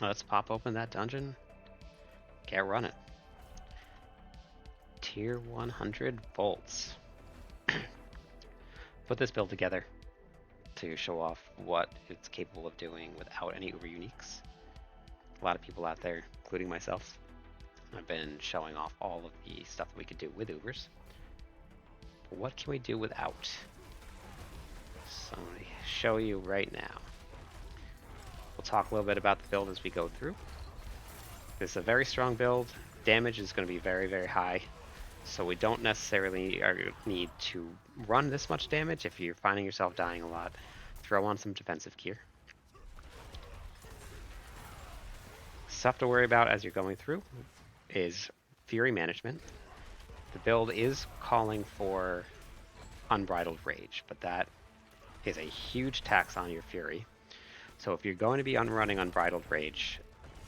Let's pop open that dungeon. Get running. Tier 100 bolts. Put this build together to show off what it's capable of doing without any uber uniques. A lot of people out there, including myself, have been showing off all of the stuff that we could do with ubers. But what can we do without? So I'm going to show you right now. We'll talk a little bit about the build as we go through. This is a very strong build. Damage is going to be very, very high. So we don't necessarily need to run this much damage. If you're finding yourself dying a lot, throw on some defensive gear. Stuff to worry about as you're going through is Fury management. The build is calling for Unbridled Rage, but that is a huge tax on your Fury. So if you're going to be running Unbridled Rage,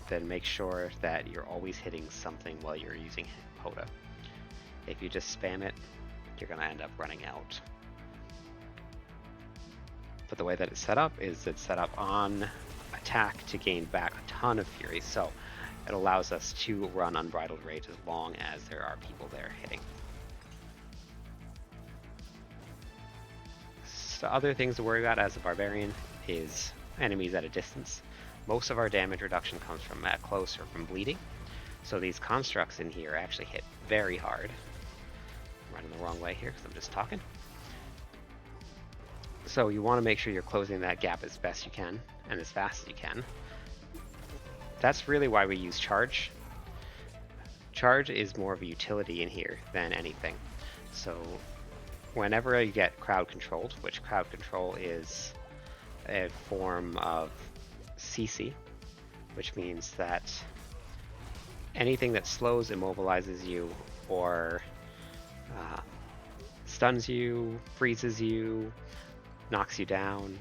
then make sure that you're always hitting something while you're using HotA. If you just spam it, you're going to end up running out. But the way that it's set up is it's set up on attack to gain back a ton of Fury, so it allows us to run Unbridled Rage as long as there are people there hitting. So other things to worry about as a barbarian is enemies at a distance. Most of our damage reduction comes from at close or from bleeding, so these constructs in here actually hit very hard. I'm running the wrong way here because I'm just talking. So you want to make sure you're closing that gap as best you can and as fast as you can. That's really why we use charge. Charge is more of a utility in here than anything. So whenever you get crowd controlled, which crowd control is a form of CC, which means that anything that slows, immobilizes you, or stuns you, freezes you, knocks you down,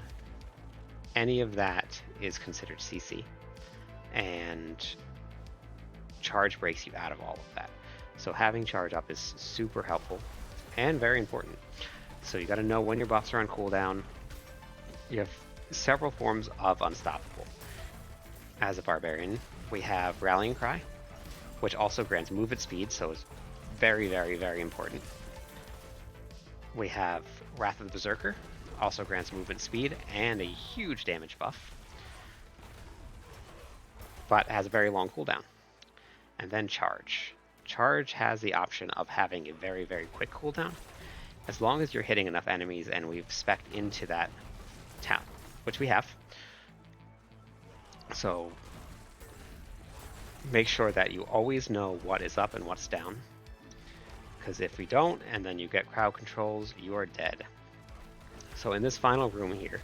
any of that is considered CC, and charge breaks you out of all of that. So having charge up is super helpful and very important. So you got to know when your buffs are on cooldown. You have several forms of unstoppable. As a barbarian, we have Rallying Cry, which also grants movement speed, so it's very, very, very important. We have Wrath of the Berserker, also grants movement speed and a huge damage buff, but has a very long cooldown. And then Charge. Charge has the option of having a very, very quick cooldown, as long as you're hitting enough enemies, and we've spec'd into that town, which we have. So make sure that you always know what is up and what's down, because if we don't, and then you get crowd controls, you are dead. So in this final room here,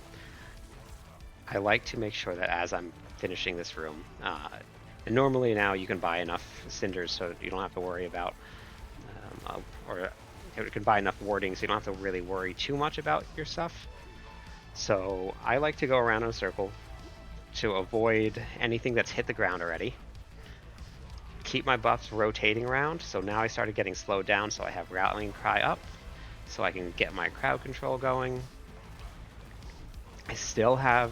I like to make sure that as I'm finishing this room, and normally now you can buy enough cinders so you don't have to worry about, or you can buy enough warding so you don't have to really worry too much about your stuff. So I like to go around in a circle to avoid anything that's hit the ground already. Keep my buffs rotating around, so now I started getting slowed down, so I have Rallying Cry up, so I can get my crowd control going. I still have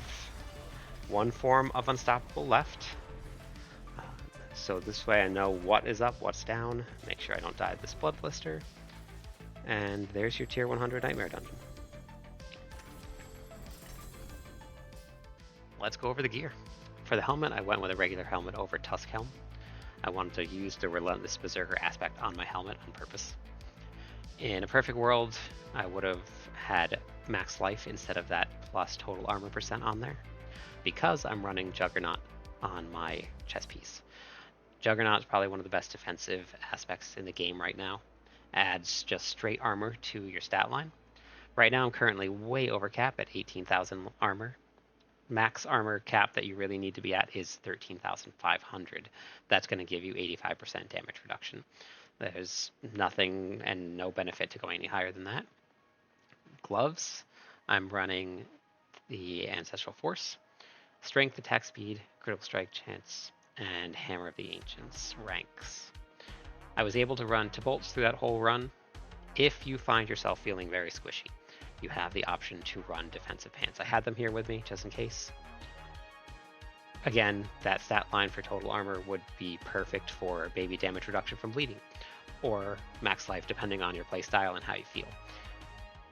one form of unstoppable left, so this way I know what is up, what's down, make sure I don't die of this blood blister, and there's your tier 100 Nightmare Dungeon. Let's go over the gear. For the helmet, I went with a regular helmet over Tusk Helm. I wanted to use the Relentless Berserker aspect on my helmet on purpose. In a perfect world, I would have had max life instead of that plus total armor % on there, because I'm running Juggernaut on my chest piece. Juggernaut is probably one of the best defensive aspects in the game right now. Adds just straight armor to your stat line. Right now I'm currently way over cap at 18,000 armor. Max armor cap that you really need to be at is 13,500. That's going to give you 85% damage reduction. There's nothing and no benefit to going any higher than that. Gloves, I'm running the Ancestral Force, Strength, Attack Speed, Critical Strike Chance, and Hammer of the Ancients ranks. I was able to run 2 bolts through that whole run. If you find yourself feeling very squishy, you have the option to run defensive pants. I had them here with me just in case. Again, that stat line for total armor would be perfect for baby damage reduction from bleeding, or max life depending on your playstyle and how you feel.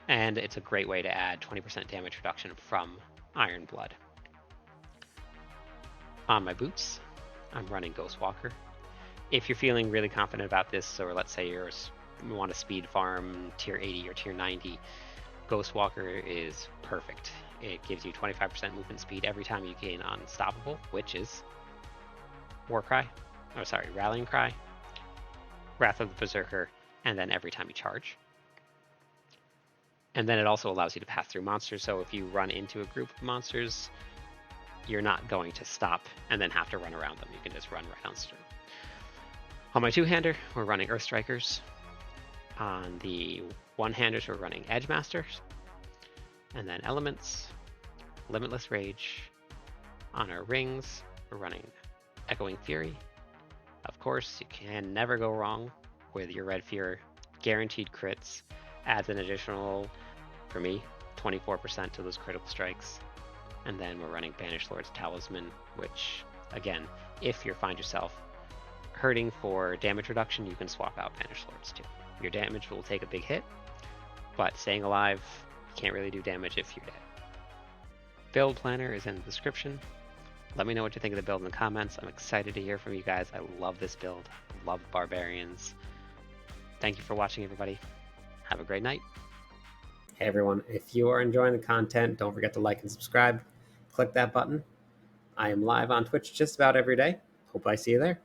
And it's a great way to add 20% damage reduction from Iron Blood. On my boots, I'm running Ghostwalker. If you're feeling really confident about this, or let's say you want to speed farm tier 80 or tier 90, Ghostwalker is perfect. It gives you 25% movement speed every time you gain Unstoppable, which is Rallying Cry, Wrath of the Berserker, and then every time you charge. And then it also allows you to pass through monsters, so if you run into a group of monsters, you're not going to stop and then have to run around them. You can just run right on through. On my two-hander, we're running Earth Strikers. On the one-handers, we're running Edge Masters. And then Elements, Limitless Rage. On our rings, we're running Echoing Fury. Of course, you can never go wrong with your Red Fear. Guaranteed crits. Adds an additional, for me, 24% to those critical strikes. And then we're running Banished Lord's Talisman, which, again, if you find yourself hurting for damage reduction, you can swap out Banished Lords too. Your damage will take a big hit, but staying alive, you can't really do damage if you're dead. Build planner is in the description. Let me know what you think of the build in the comments. I'm excited to hear from you guys. I love this build. I love barbarians. Thank you for watching, everybody. Have a great night. Hey everyone, if you are enjoying the content, don't forget to like and subscribe. Click that button. I am live on Twitch just about every day. Hope I see you there.